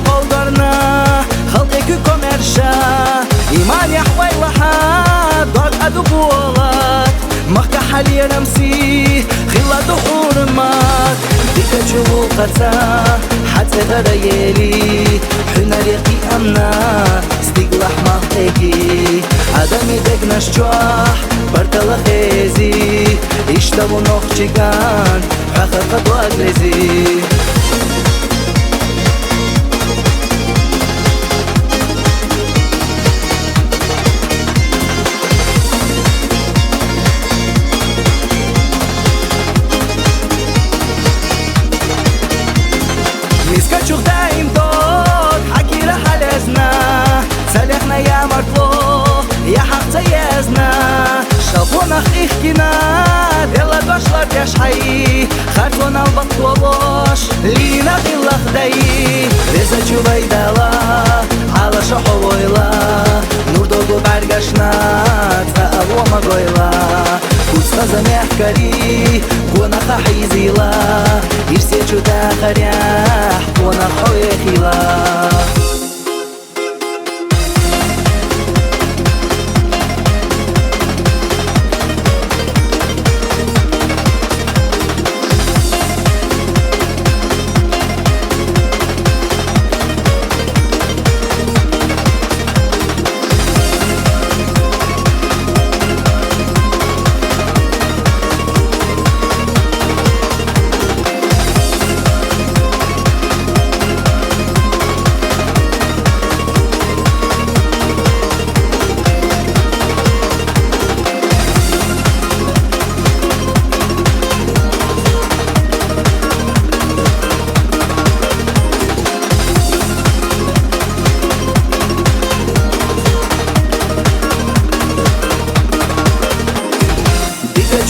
قلدرنا خلقك كوميرشا إيمان يحوي لها دار أدو بولات مخك حالي نمسي خلا دخورمات ديك جوقتا حتى غريالي حنريقي أمنا استقلح مهتكي عدمي دق نشجوح برتل خيزي اشتبو نخجيقان حخر قد واقلزي Мискачух даим тот, хакира халезна Салехна я мартло, я хахца езна Шалфонах ихкина, дела дошлар яшхай Хартон албатлолош, лина диллах дай Реза чувайдала, ала шоховойла Нурдогу баргашнат, ва алома гойла Куцхаза мягкари, гунаха хизила Ирсечу дахарях, гунахо ехила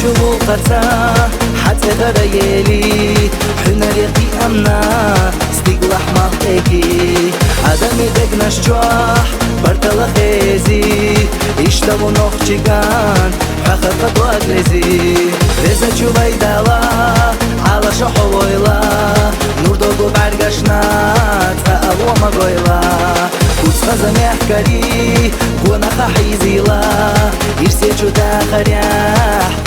شوقتا حتى غريالي حنريقي أمنا استقلح مهتكي عدمي دق نشجوح برتل خيزي اشتبو نخجيقان حخر قد واقلزي رزا چوبايدالا على شحوويلا نوردوغو برگشنات فألوما گويلا كوцхаза мягкари гунаха хизила ирсечу дахарях